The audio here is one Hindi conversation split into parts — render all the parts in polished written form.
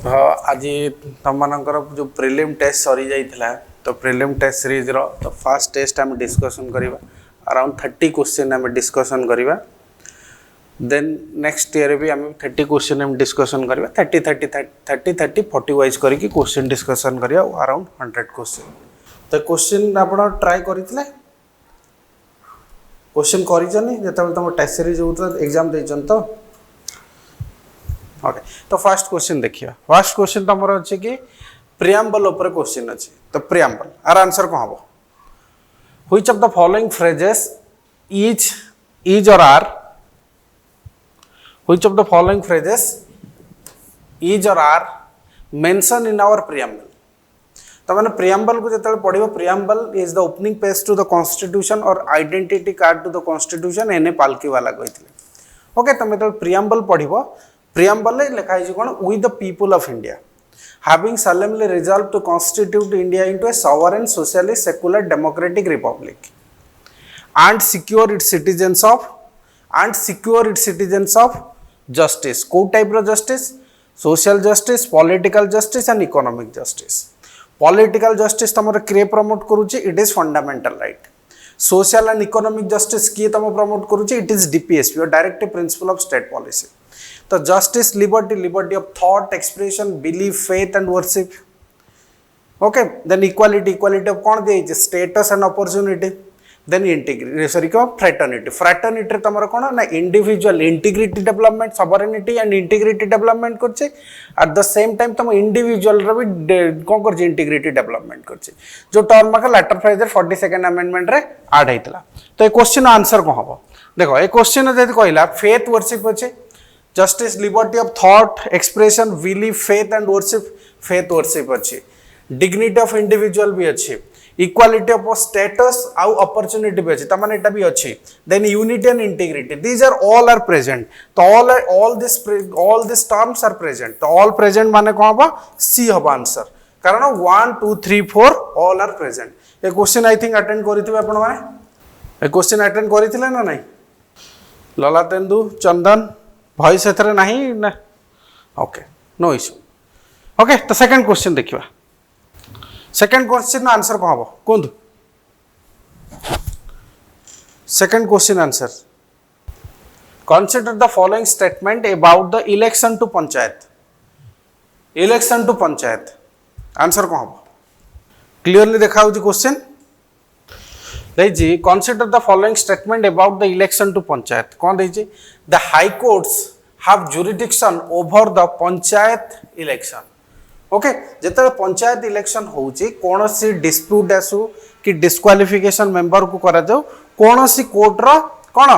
आज तुम मानकर जो प्रिलिम टेस्ट सरी जाइथिला तो प्रिलिम टेस्ट सीरीज रो तो फर्स्ट टेस्ट हम डिस्कशन करिबा अराउंड 30 क्वेश्चन हम डिस्कशन करिबा देन नेक्स्ट ईयर भी हम 30 क्वेश्चन हम डिस्कशन करिबा 30 40 वाइज करके क्वेश्चन डिस्कशन करिया अराउंड 100 क्वेश्चन तो क्वेश्चन आपण ट्राई करितले क्वेश्चन करिजनी जेता तुम टेस्ट सीरीज होता एग्जाम देचन तो ओके तो फर्स्ट क्वेश्चन देखिए फर्स्ट क्वेश्चन तुम अच्छे कि प्रियम्बल ऊपर क्वेश्चन अच्छे तो प्रियम्बल आर आंसर कौन हम which of the following phrases is or are which of the following phrases is or are mention in our preamble तो मैंने प्रियम्बल को जो पढ़ो preamble is the opening page to the constitution और identity card to the constitution एने पालकी वाला कहते ओके तुम जो प्रियम्बल पढ़ो प्रियम्बल लिखाई कौन we the people of India having solemnly resolved to constitute India into a sovereign socialist secular democratic republic and secure its citizens of justice को type row justice social justice political justice and economic justice political justice तमरे cray promote करूची it is fundamental right social and economic justice किए तम प्रमोट करूची it is DPSP or directive principle of state policy तो justice liberty of thought expression belief faith and worship okay then equality of कौन दिए status and opportunity then integrity sorry क्या फ्रैटर्निटी तुम कौन ना individual integrity development sovereignty and integrity development करछे एट द सेम टाइम तुम इंडिविजुअल रो भी कौन कर इंटीग्रिटी डेवलपमेंट करछे जो टर्म का लेटर फ्रेजर 42nd अमेंडमेंट रे ऐड हैतला तो ए क्वेश्चन आंसर को हबो देखो ए क्वेश्चन जदि कहला फेथ वर्शिप अछि justice liberty of thought expression belief faith and worship अच्छी dignity of individual भी अच्छी equality of status आउ opportunity भी अच्छी तमाने इटा भी अच्छी then unity and integrity these are all present तो all these terms are present तो all present माने कौन होगा C होगा आंसर कारण 1 2 3 4 all are present ये क्वेश्चन आई थिंक अटेंड करिथिबे आपण माने ये क्वेश्चन अटेंड करिथिले ना नहीं ललातेंदु चंदन वॉइस एथरे नहीं ना ओके नो इश्यू ओके तो सेकंड क्वेश्चन देखिबा सेकंड क्वेश्चन आंसर को हबो कोंदु second question answer consider the following statement about the election to panchayat answer को हबो क्लियरली देखा होची question consider the following statement about the election to panchayat कौन देजी the high courts have jurisdiction over the panchayat election okay जेते पंचायत इलेक्शन होची कोनोसी डिस्प्यूट आसु कि डिस्क्वालिफिकेशन मेंबर को करा जाऊ कोनोसी कोर्ट रो कोन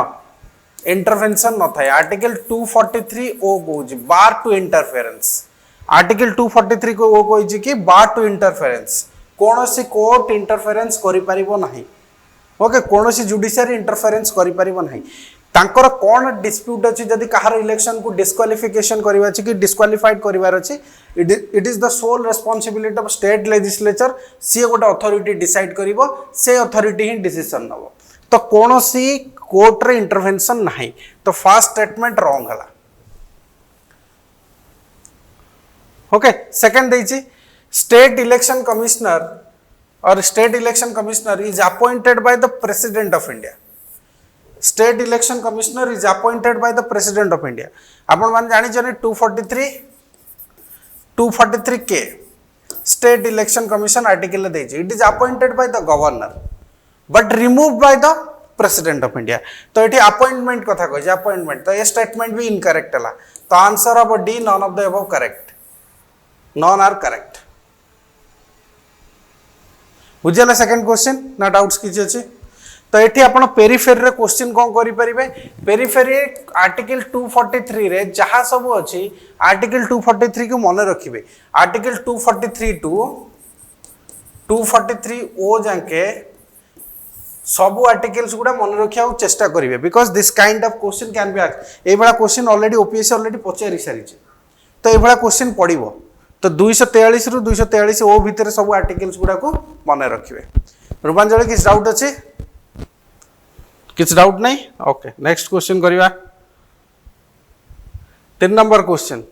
इंटरवेंशन न थाय आर्टिकल 243 ओ कोजी बार टू इंटरफेरेंस आर्टिकल 243 को ओ कोजी कि बार टू इंटरफेरेंस कोनोसी कोर्ट इंटरफेरेंस करि परिबो नाही ओके कौन सी जुडिशियरी इंटरफेरेंस करि परिबो नाही तांकर कोन डिस्प्यूट अछि जदि कहार इलेक्शन को डिस्क्वालिफिकेशन करबा अछि कि डिस्क्वालिफाइड करबार अछि it is the sole responsibility of state legislature सी गोटे अथॉरिटी डिसाइड करिवो से अथॉरिटी ही डिसीजन नबो तो कौन सी कोर्ट रे इंटरवेंशन नाही तो फर्स्ट स्टेटमेंट रॉन्ग हला ओके सेकंड देछि स्टेट इलेक्शन कमिश्नर और state election commissioner is appointed by the president of India state election commissioner is appointed by the president of India आपण मान जानि जने 243 के स्टेट इलेक्शन कमिशन आर्टिकल दे it is appointed by the governor but removed by the president of India तो एठी अपॉइंटमेंट कथा कह अपॉइंटमेंट तो ये स्टेटमेंट भी इनकरेक्ट हला तो answer of D none of the above correct non are correct बुझला सेकंड क्वेश्चन ना डाउट्स किछि अछि तो एठी आपण पेरिफेरी रे क्वेश्चन कोन करि परिबे पेरिफेरी आर्टिकल 243 रे जहा सब अछि आर्टिकल 243 को मन रखिबे आर्टिकल 243 टू 243 ओ जाके सब आर्टिकल्स गुडा मन रखिया चेष्टा करिवे because this kind of question can be asked ए बडा क्वेश्चन ऑलरेडी ओपीएससी ऑलरेडी पचारि सारी तो ए बडा क्वेश्चन पडिबो तो 243 रु 243 ओ भितर सब आर्टिकल्स गुडा को मन रखिवे रूपांजलि किस डाउट अछि किस डाउट नहीं ओके नेक्स्ट क्वेश्चन करिवा 3 नंबर क्वेश्चन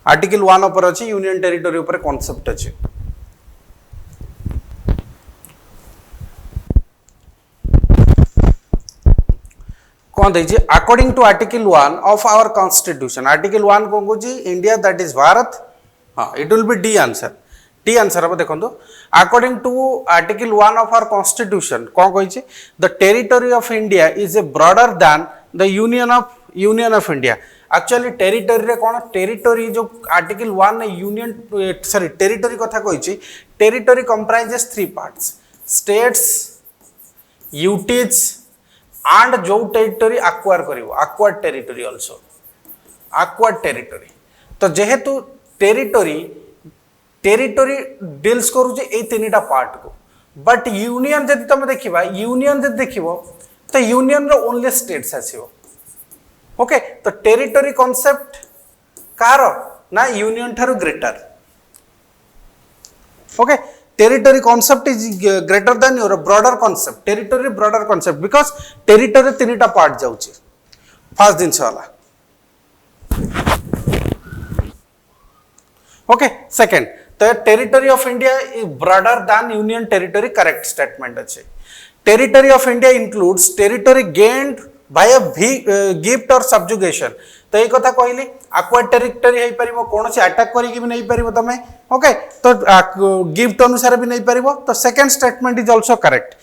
आर्टिकल 1 ऊपर अछि यूनियन टेरिटरी ऊपर कांसेप्ट अछि कौन देखिए according to article 1 of our constitution article 1 कौन को इंडिया दैट इज भारत हाँ it will be D answer अब देखो according to article 1 of our constitution कौन कही the territory of India is a broader than the union of India actually territory रे कौन टेरिटरी जो आर्टिकल 1 यूनियन सॉरी टेरिटरी कथा कही territory comprises 3 parts states UTs and जो territory acquire करिवो acquired territory also acquired territory तो जेहेतु टेरिटरी डील्स करू ए तीनटा पार्ट को बट यूनियन जदि तुम देखिबा यूनियन जदि देखिबो तो यूनियन रो ओनली स्टेट्स आसीबो ओके तो टेरिटरी कांसेप्ट कार ना union Tharu greater okay territory concept is greater than your broader concept territory broader concept because territory तीनटा पार्ट जाउची फर्स्ट दिन वाला ओके सेकंड तो territory of India is broader than union territory correct statement अच्छे territory of India includes territory gained by a gift or subjugation तो ये कथा कहली एक्वायर्ड टेरिटरी हे परिबो कोन से अटैक करी कि भी नहीं परिबो तमे ओके तो गिफ्ट अनुसार भी नहीं परिबो तो second statement is also correct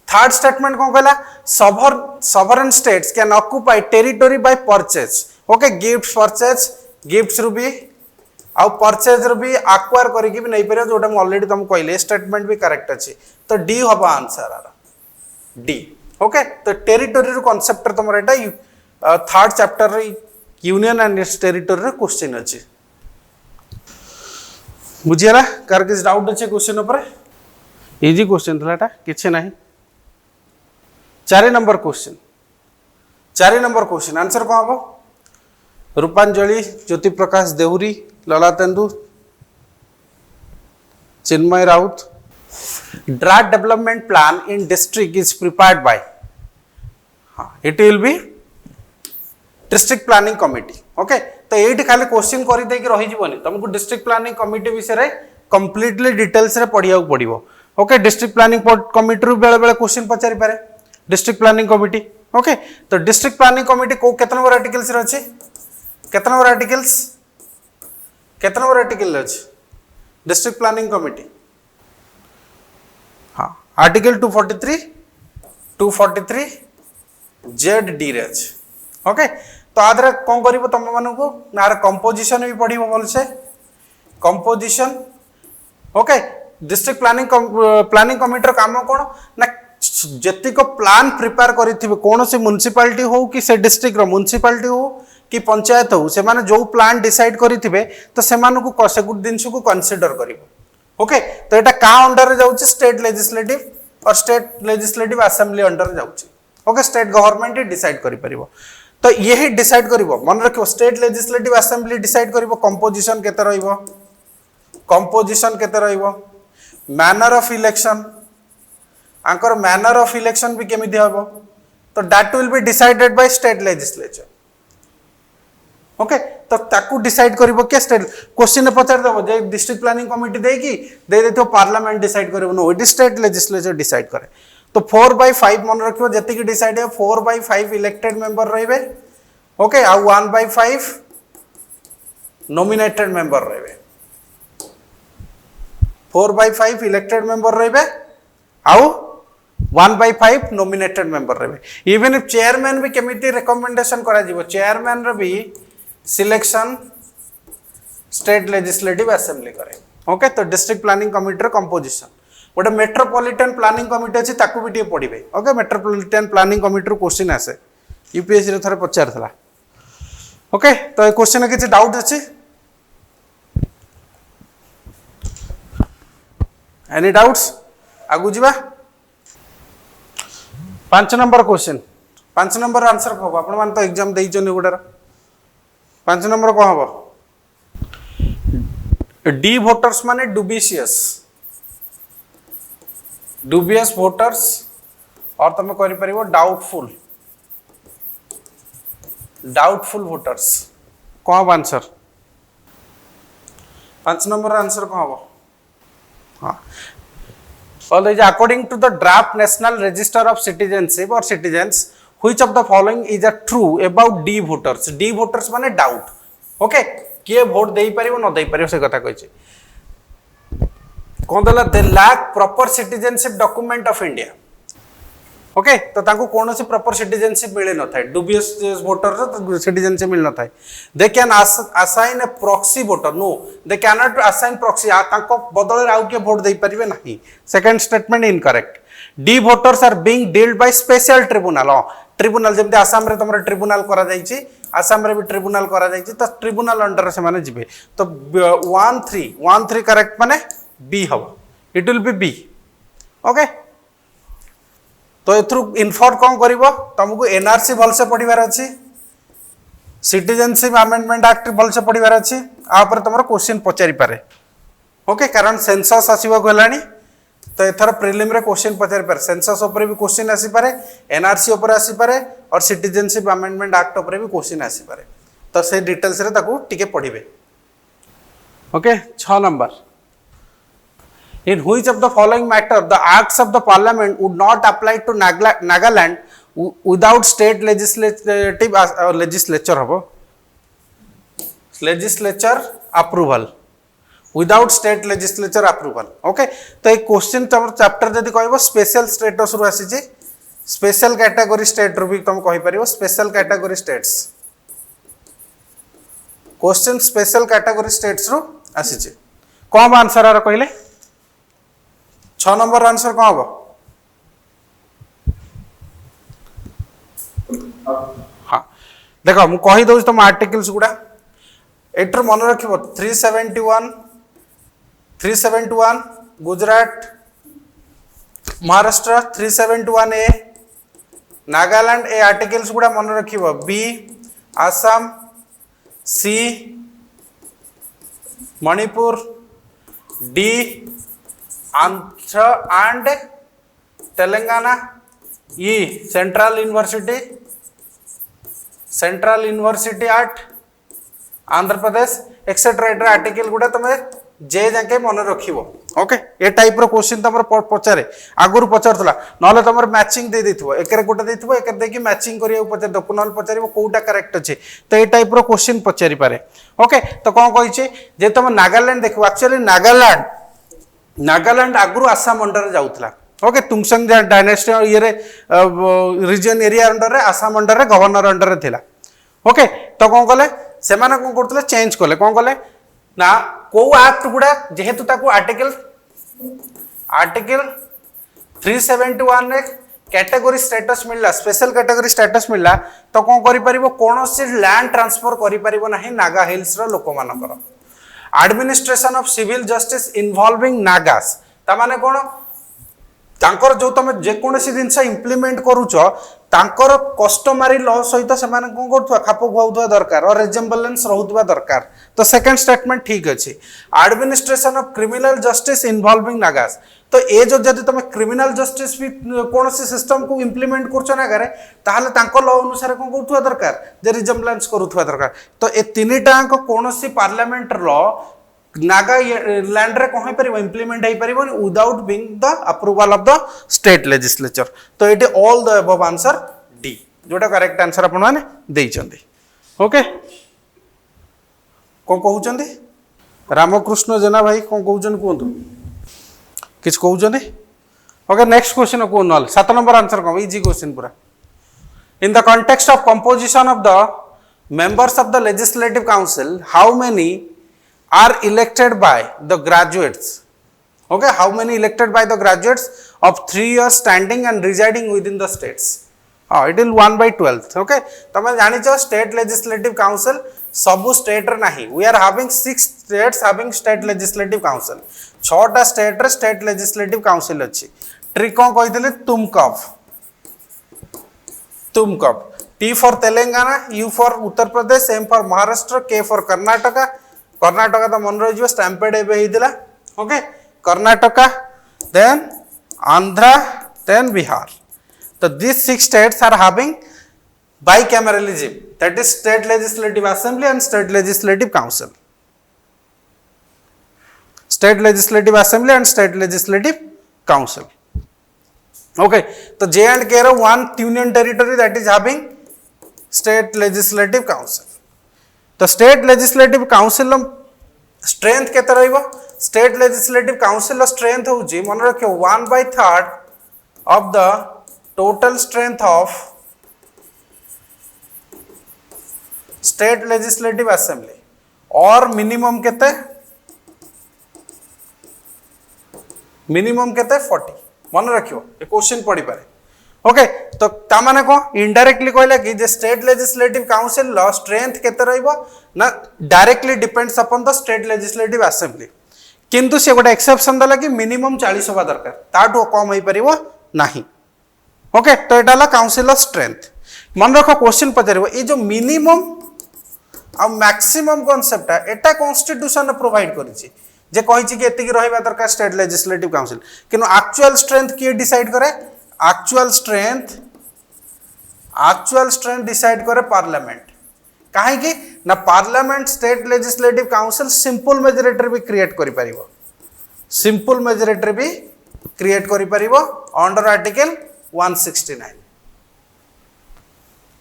third statement कोन कहला sovereign states can occupy territory by purchase okay gift purchase gifts रु भी आ परचेज रु भी एक्वायर करी कि भी नहीं परिबो जोटा हम ऑलरेडी तुम कहले स्टेटमेंट भी करेक्ट अछि तो डी होबा आंसर आरा डी ओके तो टेरिटरी रो कांसेप्ट तुमरा एटा थर्ड चैप्टर रे यूनियन एंड इट्स टेरिटरी रे क्वेश्चन अछि बुझियला कार किस डाउट अछि क्वेश्चन ऊपर इजी क्वेश्चन थला एटा किछ नाही 4 नंबर क्वेश्चन आंसर को हबो Rupanjali Jyoti Prakash Dehury Lalatendu Chinmay Rout draft development plan in district is prepared by it will be district planning committee okay तो ये खाली क्वेश्चन कर दे रही जीवनी तुमको डिस्ट्रिक्ट प्लानिंग कमिटी विषय कंप्लीटली डिटेल्स रे पढ़िया पड़ो ओके डिस्ट्रिक्ट प्लानिंग कमिटी रू बेले बेले क्वेश्चन पचारि पारे डिस्ट्रिक्ट प्लानिंग कमिटी ओके तो डिस्ट्रिक्ट प्लानिंग कमिटी को केतना नंबर आर्टिकल्स रे अछि केतना नंबर आर्टिकल अछि डिस्ट्रिक्ट प्लानिंग कमिटी हाँ आर्टिकल 243 जेड डी रे अछि ओके तो आदर कौन करिवो तुम मानकु नार कंपोजिशन भी पढ़िबो बोल से composition okay district planning committee रो काम कोन ना जति को प्लान प्रिपेयर करिथिबे कोन से म्युनिसिपैलिटी हो कि से डिस्ट्रिक्ट रो म्युनिसिपैलिटी हो कि पंचायत हो से माने जो प्लान डिसाइड करिथिबे तो से मानकु से गुड दिन को कंसीडर करिवो ओके तो एटा का अंडर रे जाउची स्टेट लेजिस्लेटिव और स्टेट लेजिस्लेटिव असेंबली अंडर रे जाउची ओके स्टेट गवर्नमेंट ही डिसाइड करि परिबो तो यही डिसाइड करिवो मन रखियो स्टेट लेजिस्लेटिव असेंबली डिसाइड करिवो कंपोजिशन केते रहइबो मैनर ऑफ इलेक्शन आंकर मैनर ऑफ इलेक्शन भी केमिति हबो तो that will be decided by state legislature okay तो ताकू डिसाइड करिवो के स्टेट क्वेश्चन पचार देबो जे डिस्ट्रिक्ट प्लानिंग कमिटी देकी दे देतो पार्लियामेंट डिसाइड करिवो no it state legislature decide करे तो 4/5 मन रखियो जति की डिसाइड है 4/5 इलेक्टेड मेंबर रहिबे ओके आ 1/5 नॉमिनेटेड मेंबर रहिबे 4/5 इलेक्टेड मेंबर रहिबे आ 1/5 नॉमिनेटेड मेंबर रहिबे इवन इफ चेयरमैन भी केमिति रिकमेंडेशन करा जीवो चेयरमैन रे भी सिलेक्शन स्टेट लेजिस्लेटिव असेंबली करे ओके तो डिस्ट्रिक्ट प्लानिंग कमिटी रे कंपोजिशन गोटे मेट्रोपॉलिटन प्लानिंग कमिटी अच्छी ताकू भी पढ़े ओके मेट्रोपॉलिटन प्लानिंग कमिटी रू क्वेश्चन आसे यूपीएससी रे थरे पचारथला ओके तो क्वेश्चन किसी डाउट अच्छी एनी डाउट्स आगु जीवा 5 नंबर क्वेश्चन 5 नंबर आंसर कहबो आपण मान तो एग्जाम देई जने गुडार 5 नंबर को हबो डी वोटर्स माने डुबियस वोटर्स और तुम करि परिबो डाउटफुल वोटर्स कौन आंसर 5 नंबर आंसर कौन हम? हाँ, according to the draft national register of citizenship और citizens which of the following is a true about D voters. D voters माने डाउट. ओके, किए वोट दे पारिबो न दे पारिबो से कथा कहिछि. कौन दला they lack proper citizenship document of India. Okay, तो तांको कौन से प्रॉपर सिटीजनशिप मिले न थाए. डुबियस वोटर सिटीजनशिप मिल न थाए. They can assign a proxy voter. No, they can not assign proxy. तांको बदल आउ के वोट दे परिबे नाही. Second statement incorrect. D voters are being dealt by special tribunal. Tribunal जेमते आसाम रे तमरा ट्रिब्यूनल करा जाईची, आसाम रे भी ट्रिब्यूनल करा जाईची, तो ट्रिब्यूनल अंडर से माने जिबे. तो 1 3 करेक्ट माने बी हबो. It will be B. Okay, तो एथरु इनफॉर कौन करिवो, तुमको एनआरसी भल से पढ़िबार अछि, सिटीजनशिप अमेंडमेंट एक्ट भल से पढ़िबार अछि. आ ऊपर तमरो क्वेश्चन पचारि पारे. ओके, कारण सेंसस आसीबो गलानी, तो एथर प्रिलिम रे क्वेश्चन पचारि पारे. सेंसस ऊपर भी क्वेश्चन आसी पारे, एनआरसी ऊपर आसी पारे, और सिटीजनशिप अमेंडमेंट एक्ट ऊपर भी क्वेश्चन आसी पारे. तो से डिटेल्स रे ताकू टिके पढ़िबे. Okay, 6 number. In which of the following matter the acts of the parliament would not apply to Nagaland without state legislative legislature habo, legislature approval, without state legislature approval. Okay, तो एक क्वेश्चन तुम चैप्टर जदि कहबो स्पेशल स्टेटस रु आसी जे, स्पेशल कैटेगरी स्टेट रु भी तुम कहि परिबो special category states. Question special category states रु आसी जे. कौन आंसर आर कहले 6 नंबर आंसर कौन हम? हाँ, देख मु कही दउछ तुम आर्टिकल्स गुडा एटर मन रखिबो. 371 गुजरात महाराष्ट्र 371 ए नागालैंड. ए आर्टिकल्स गुडा मन रखिबो. B Assam, C Manipur, D Andhra and Telangana, E central university at Andhra Pradesh etcetera. एटर आर्टिकल गुडा तुम जे जाके मन रखिबो. ओके, ए टाइप रो क्वेश्चन तमर पचारे आगुर पचारतला, नले तमर मैचिंग दे देथिबो. एकरे गोटे देथिबो, एकर देकी मैचिंग करिया पचार दो, नले पचारिबो कोउटा करेक्ट अछि. तो ए टाइप रो क्वेश्चन पचारि पारे. ओके, तो कोन कहिचे जे तुम नागालैंड देखो. एक्चुअली नागालैंड आगुरु आसाम अंडर जाउतला. ओके, तुंगसंग डायनेस्टी ये रीजन एरिया अंडर रे आसाम अंडर रे गवर्नर अंडर रे थिला. ओके, तो कोन कले से माने कोन करतले चेंज कले. कोन कले ना को एक्ट गुडा जेहेतु ताको आर्टिकल 371 रे कैटेगरी स्टेटस मिलला, स्पेशल कैटेगरी स्टेटस मिलला, तो कोन करि परिबो कोनोसी लैंड ट्रांसफर करि परिबो नाही नागा हिल्स रो लोक मानकर. Administration of civil justice involving Nagas, ता माने कोन तांकर जो तमे जे कोनोसी जिंस इंप्लीमेंट करूछ तांकर कस्टमरी लॉ सहित से माने कोन करथुवा खाप खुआउथुवा दरकार और रिजेम्बलेंस रहउथुवा दरकार. तो सेकंड स्टेटमेंट ठीक अछि. Administration of criminal justice involving Nagas, तो ए जो जदि तमे क्रिमिनल जस्टिस भी कोनोसी सिस्टम को इंप्लीमेंट करछ ना करे, ताहले तांको लॉ अनुसार कोन करथुवा दरकार, जे रिजेम्बलेंस करूथुवा दरकार. तो ए तीनिटा को कोनोसी पार्लियामेंट लॉ नागा लैंड रे कहि परिबो इंप्लीमेंट हेइ परिबो without being the approval of the state legislature. तो it all the above answer D, जोटा करेक्ट आंसर अपन माने देइ चंदी. ओके, कोन कहउचंदी रामकृष्ण जेना भाई कोन कहउचन कोंतु किछ कहउचंदी. ओके, नेक्स्ट क्वेश्चन को नल 7 नंबर आंसर को इजी क्वेश्चन पूरा. इन the context of composition of the members of the legislative council, how many are elected by the graduates? Okay, how many elected by the graduates of 3 years standing and residing within the states? It will 1/12. Okay, तमे जानि छ state legislative council सब स्टेट रे नाही. We are having 6 states having state legislative council. 6टा स्टेट रे state legislative council अछि. ट्रिक कोन कहितले तुमकब. T for Telangana, U for Uttar Pradesh, M for Maharashtra, K for Karnataka. Karnataka तो मन रही स्टैम्पेड एबे हेदिला. Okay, Karnataka, then Andhra, then Bihar. तो these 6 states are having bicameralism, that is state legislative assembly and state legislative council. State legislative assembly and state legislative council. Okay, तो जे एंड के रो one union territory that is having state legislative council. तो स्टेट लेजिस्लेटिव काउंसिल स्ट्रेंथ केते रहइबो? स्टेट लेजिस्लेटिव काउंसिल स्ट्रेंथ होउची मन रखियो 1/3 of the total strength of state legislative assembly और minimum केते? minimum केते 40. मन रखियो ये क्वेश्चन पढ़ी पारे. ओके, तो ता माने को इनडायरेक्टली कहला कि जे स्टेट लेजिस्लेटिव काउंसिल लो स्ट्रेंथ केते रहइबो ना directly depends upon the state legislative assembly. किंतु से गोटे एक्सेप्शन दला कि मिनिमम 40 होबा दरकार, ताठो कम होई परिबो नाही. ओके, तो एटा ला काउंसिल ऑफ स्ट्रेंथ. मन रखो क्वेश्चन पचारिबो ए जो मिनिमम आ मैक्सिमम कांसेप्ट है एटा कॉन्स्टिट्यूशन प्रोवाइड करिछि जे कहिछि कि एतिकी रहबा दरकार स्टेट लेजिस्लेटिव काउंसिल. किनु एक्चुअल स्ट्रेंथ के डिसाइड करे? एक्चुअल स्ट्रेंथ डिसाइड करे पार्लियामेंट. काहे कि ना parliament state legislative council simple majority भी क्रिएट करि परिबो. सिंपल मेजॉरिटी भी क्रिएट करि परिबो अंडर आर्टिकल 169.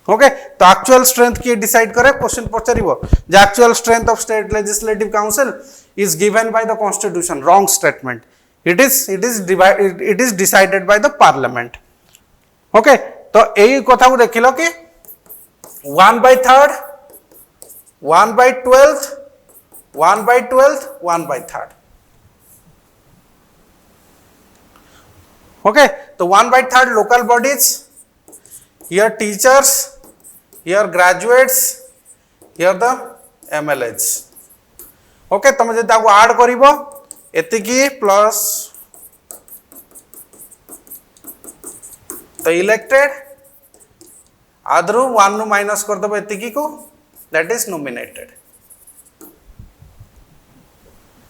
ओके, तो एक्चुअल स्ट्रेंथ के डिसाइड करे? क्वेश्चन पचारिबो जे actual strength of state legislative council is given by the constitution. Wrong statement. it is decided by the parliament. Okay, तो यही कथा को देखिलो कि 1/3 1/12 1/12 1/3. ओके, तो 1/3 local bodies, here teachers, here graduates, here the MLAs. Okay, तुम जे ताको ऐड करिवो एतिकी प्लस तो इलेक्टेड आदरू 1 नु माइनस कर दबो एतिकी को, दैट इज नॉमिनेटेड.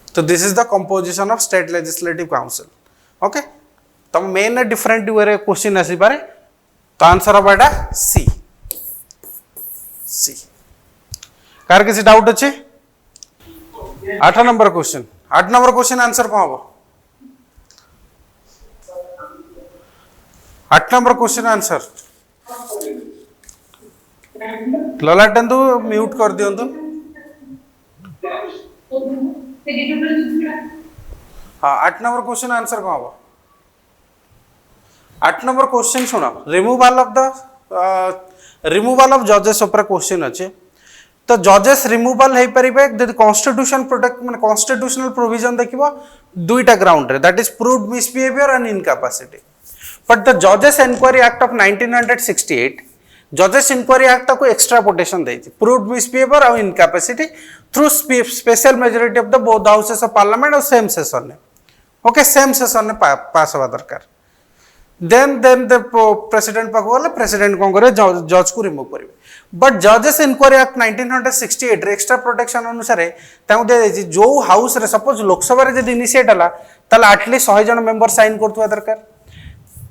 तो this is the composition of state legislative council. Okay, तो मेन डिफरेंट वे रे क्वेश्चन आसी पारे. तो आंसर अब एटा सी. सी कार किसी डाउट अछि? 8 number question. 8 number question answer कौन हम? 8 नंबर क्वेश्चन आंसर ललाटंतु म्यूट कर दियंतु. हाँ, 8 नंबर क्वेश्चन आंसर कौन हम? 8 नंबर क्वेश्चन सुना. रिमूवल ऑफ जजेस ऊपर क्वेश्चन अच्छे. तो जजेस रिमूवल हो पारे जब कॉन्स्टिट्यूशन प्रोटेक्ट माने कॉन्स्टिट्यूशनल प्रोविजन देखिबो दुईटा ग्राउंड रे, that is proved misbehaviour and incapacity. But the जजेस इंक्वायरी एक्ट ऑफ 1968 जजेस इंक्वायरी एक्ट को एक्स्ट्रा प्रोटेक्शन देछि प्रूव्ड मिसबिहेवियर और incapacity through special majority of the both houses of parliament और सेम सेशन ने. ओके, सेम सेशन ने पास होबा दरकार. देन द प्रेसिडेंट पाक वाला प्रेसिडेंट कोन करे जज को रिमूव करिवे. बट जजेस इंक्वायरी एक्ट 1968 एक्स्ट्रा प्रोटेक्शन अनुसार ताऊ दे देछि जो हाउस रे सपोज लोकसभा रे जदि इनिशिएट हला ताले एटलीस्ट 100 जन मेंबर साइन करथुवा दरकार.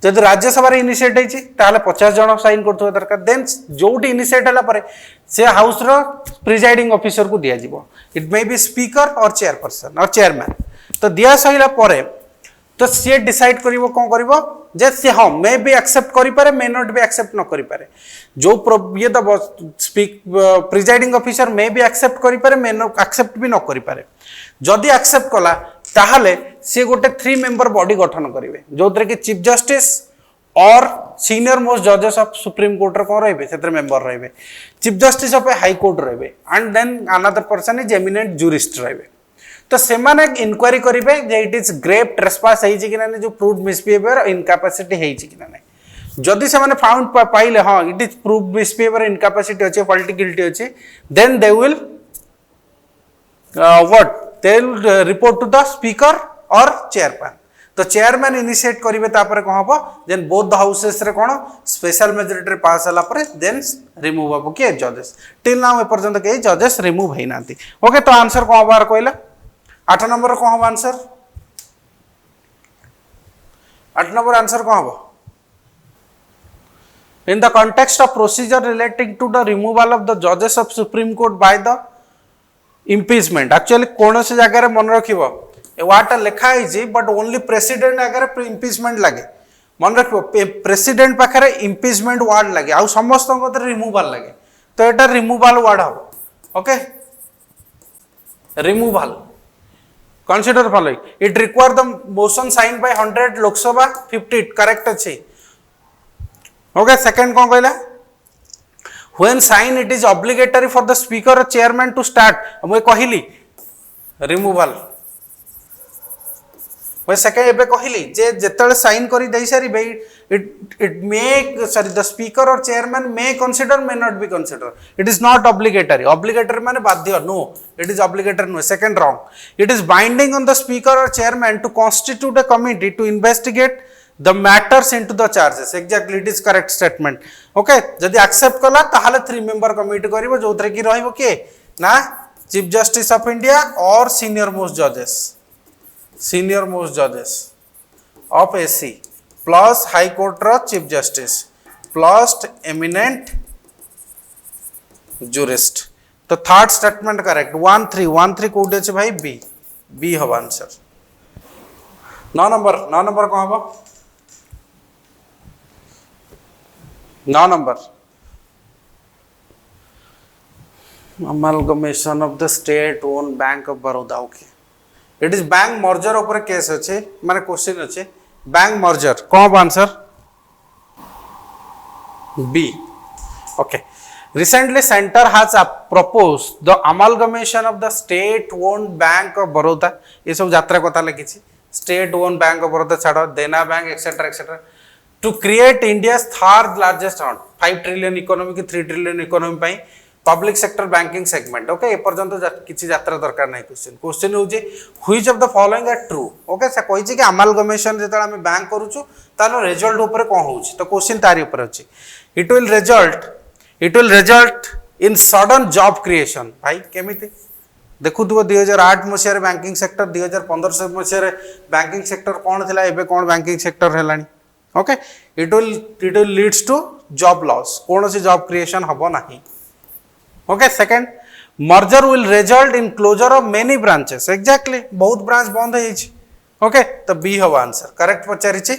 जदि राज्यसभा रे इनिशिएट हेछि ताले 50 जन साइन करथुवा दरकार. देन जोटी इनिशिएट हला परे से हाउस रो प्रिजाइडिंग ऑफिसर को दिया जिवो. इट मे बी स्पीकर और चेयरपर्सन और चेयरमैन. तो दिया सहिला परे तो सी डिसाइड करिवो कोन करिवो जे से हाँ मे भी एक्सेप्ट करि पारे मे नॉट भी एक्सेप्ट न करि पारे. जो ये द स्पीक प्रिजाइडिंग ऑफिसर मे भी एक्सेप्ट करि पारे मे न एक्सेप्ट भी न करि पारे. जदि एक्सेप्ट कला ताहले से गोटे 3 मेंबर बॉडी गठन करिवे जोतरे कि चीफ जस्टिस और सीनियर मोस्ट जजेस ऑफ सुप्रीम कोर्ट रे कोन रहबे सेतर मेंबर रहबे. Chief justice of high court रहबे and then another person is eminent jurist रहबे. तो सेमाने इंक्वायरी करिवे जे इट इज ग्रेव ट्रेसपास हेछि कि नाने जो प्रूव्ड मिसबिहेवियर और इनकैपेसिटी हेछि कि नाने. जदि सेमाने फाउंड पाइले हां it is proved misbehaviour incapacity अछि पॉलिटिकल गिल्टी अछि then they will what they will report to the speaker और चेयरमैन. तो चेयरमैन इनिशिएट करिवे तापर कोन हबो देन बोथ द हाउसेस रे कोन स्पेशल मेजॉरिटी रे पास हला पर देन रिमूव हबो के जजेस. टिल नाउ ए पर्यंत के जजेस रिमूव हेइ नांती. ओके, तो आंसर कोन बार कहला 8 नंबर कौन हम आंसर? 8 नंबर आंसर कौन हम? In the context of procedure relating to the removal of the जजेस of supreme court by the impeachment. Actually कौन से जगह मन रखिबो वार्डटा लिखाई बट ओनली प्रेसिडेंट आगे इम्पिचमेंट लगे मन रख प्रेसिडेंट पाखे इम्पिचमेंट वार्ड लगे आउ समस्त रिमूवाल लगे तो यहाँ रिमूवाल वार्ड हम okay removal consider following it require the motion sign by 100 Lok Sabha 50 correct अच्छी ओके सेकंड कौन कहला when sign it is obligatory for the speaker or chairman to start मैं कहली removal मैं सेकंड एबे कहली जे जेतले साइन करी देई सारी भाई it may sorry the speaker or chairman may consider may not be consider it is not obligatory माने बाध्य no it is obligatory no second wrong it is binding on the speaker or chairman to constitute a committee to investigate the matters into the charges exactly it is correct statement okay जदि accept कला ताहाले 3 member committee करिवो जोथरे की रहइबो के ना chief justice of india or senior most judges of SC plus high court ro chief justice plus eminent jurist तो थर्ड स्टेटमेंट करेक्ट 1 3 कोड अछि भाई बी हबो आंसर 9 नंबर को हबो 9 number amalgamation of the state owned bank of Baroda okay it is bank merger ऊपर केस अच्छे माने क्वेश्चन अच्छे बैंक merger कौन answer B okay recently center has proposed the amalgamation of the state owned bank of Baroda ये सब यात्रा कथा लिखी state owned bank of Baroda छाड़ देना bank etc to create India's third largest account 5 trillion economy की 3 trillion economy पाई public sector banking segment okay ए पर्यंत किछि यात्रा दरकार नहीं क्वेश्चन हो जे which of the following are true okay से कहि छी कि amalgamation जेतला हम बैंक करूछु तानो रिजल्ट ऊपर कोन होउछि तो क्वेश्चन तारी ऊपर अछि it will result in sudden job creation भाई केमिति देखु तो 2008 मसिया रे बैंकिंग सेक्टर 2015 मसिया रे बैंकिंग सेक्टर कोन थिला एबे कोन बैंकिंग सेक्टर हेलानी okay it will leads to job loss कौन सी job creation हबो नहीं okay second merger will result in closure of many branches exactly बहुत ब्रांच बंद है okay तो B हबो आंसर करेक्ट पचारि छी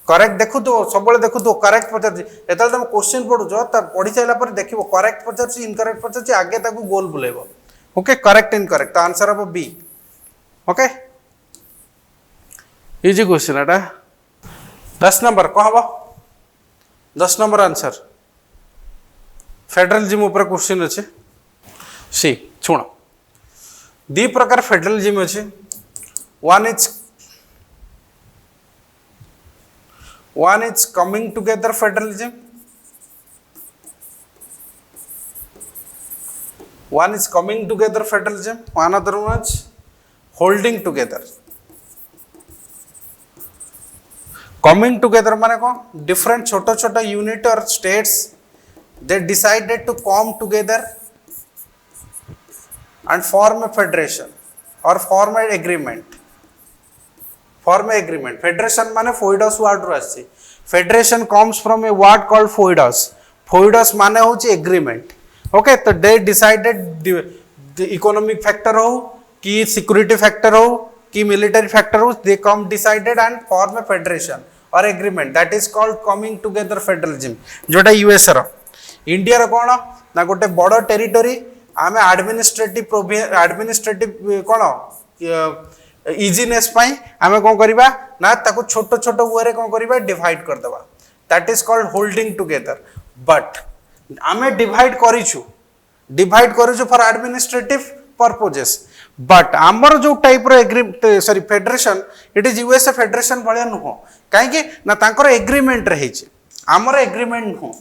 करेक्ट देखु तो सबले देखु तो करेक्ट पचारि एतल तुम क्वेश्चन पढु जो त पढि चाइला पर देखिबो करेक्ट पचारि इनकरेक्ट पचारि आगे ताकू गोल बुलेबो okay correct incorrect तो आंसर हबो B okay इजी क्वेश्चन एटा 10 नंबर कौन हम 10 नंबर आंसर फेडरलिज्म ऊपर क्वेश्चन अच्छे सी शुण दी प्रकार फेडरलिज्म अच्छे one is coming together federalism one other one is holding together coming together माने कौन different छोटा unit or states they decided to come together and form a federation or form an agreement federation माने foidos word रो आसी federation comes from a word called foidos माने होची agreement okay तो they decided the economic factor हो कि security factor हो कि military factor हो they come decided and form a federation or agreement that is called coming together federalism जोटा यूएस रो इंडिया रो कोन ना गोटे बड़ टेरिटरी आमे एडमिनिस्ट्रेटिव कोन इजीनेस पई आमे कोन करबा ना ताको छोटो छोटो वे रे कोन करबा डिवाइड कर देबा that is called holding together but आमे डिवाइड करिछु फॉर एडमिनिस्ट्रेटिव पर्पसेस बट आमर जो टाइप रो federation it is USA federation भलिया नुह काहे ना तांकर एग्रीमेंट रही आमर एग्रीमेंट नुह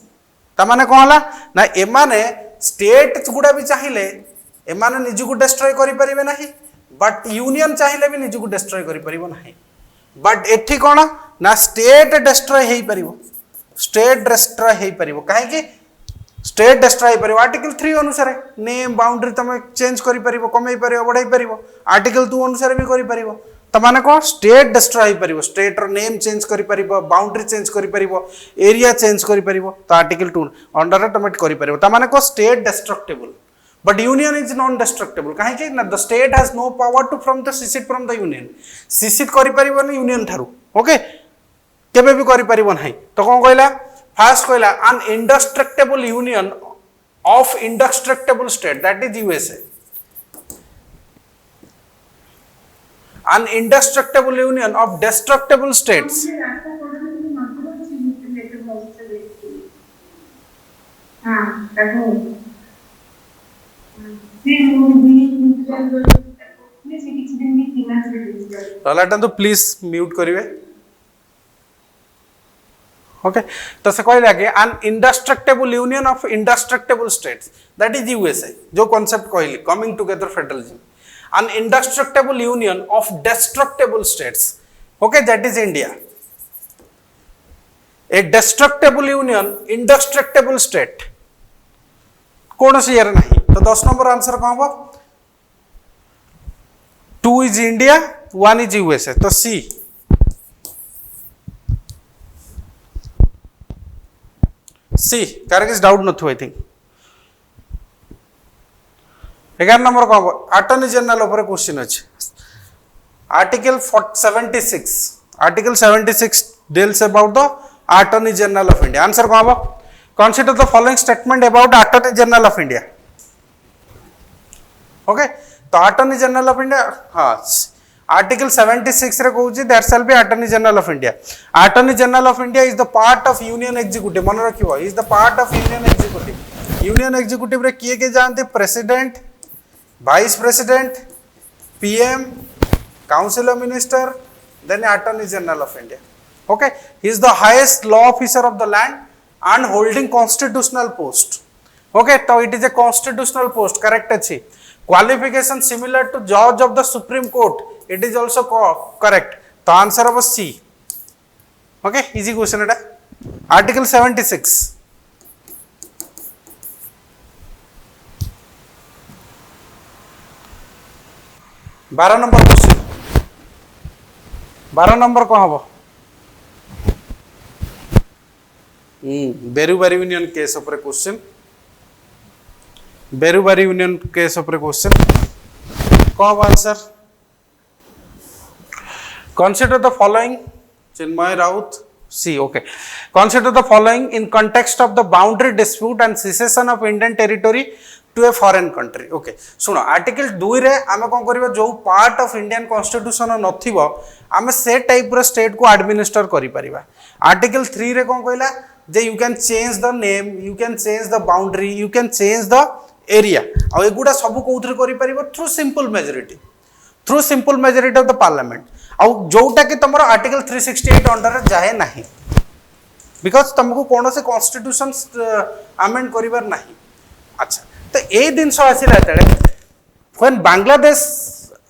ता माने कोन हला ना एमाने स्टेट गुडा भी चाहिए एमाने निजु डिस्ट्रॉय करि परिबे नाही बट यूनियन चाहिए भी निजु डिस्ट्रॉय करि परिबो नाही बट एठी कोन ना स्टेट डिस्ट्रॉय हेई परिबो काहे स्टेट डिस्ट्रॉय परिबो आर्टिकल 3 अनुसार नेम बाउंड्री तमे चेंज करि परिबो कमै परिबो बढ़ाई परिबो आर्टिकल 2 अनुसार भी करि परिबो त माने को स्टेट डिस्ट्रॉय परिबो स्टेट रो नेम चेंज करि परिबो बाउंड्री चेंज करि परिबो एरिया चेंज करि परिबो त आर्टिकल 2 अंडर तमे करि परिबो त माने को state destructible but union is non destructible कहीं ना the state has no power to from the secede from the union secede करि परिबन यूनियन थारू ओके केबे भी करि परिबन है तो कोन कहला फर्स्ट कहला an indestructible union of indestructible state that is USA an indestructible union of destructible states तो प्लीज म्यूट करिवे ओके तो से कहला कि an indestructible union of indestructible states that is USA जो concept कहली coming together federalism an indestructible union of destructible states okay that is India a destructible union indestructible state कौन सी यार नहीं तो 10 नंबर आंसर कौन होगा 2 is India 1 is USA तो C सी कार किस डाउट नथु आई थिंक 11 नंबर को अटॉर्नी जनरल ऊपर क्वेश्चन अछि article 76 deals about the attorney general of India answer को होबो consider the following statement about attorney general of India okay तो अटॉर्नी जनरल ऑफ इंडिया हां आर्टिकल 76 रे कहूची that shall be attorney general of India attorney general of India is the part of union executive मन रखिबो is the part of union executive रे किए के जानते president vice president PM council of minister then attorney general of India okay he is the highest law officer of the land and holding constitutional post okay तो it is a constitutional post correct अछि क्वालिफिकेशन सिमिलर टू जज of the supreme court it is also correct तो answer of C okay easy question एटा आर्टिकल 76 12 नंबर क्वेश्चन 12 नंबर को हबो बेरुबारी यूनियन केस ऊपर क्वेश्चन बेरुबारी यूनियन केस ऊपर क्वेश्चन को answer Consider the following, Chinmay Raut, C, okay. Consider the following in context of the boundary dispute and secession of Indian territory to a foreign country. Okay. सुनो, आर्टिकल 2 रे आमे कोन करबो जो पार्ट ऑफ इंडियन कॉन्स्टिट्यूशन नथिबो आमे से टाइप रो स्टेट को एडमिनिस्टर करि परिबा. आर्टिकल 3 रे कोन कहला जे you can change the name, you can change the boundary, you can change the area. आ एगुडा सब कोउथरे करि परिबो through simple majority. Through simple majority of the parliament. आउ जोटा कि तुम आर्टिकल 368 अंडर जाए नहीं बिकॉज तुमको कौन से कॉन्स्टिट्यूशन अमेंड करिवार नहीं. अच्छा तो ए दिनस आसिला तळे when Bangladesh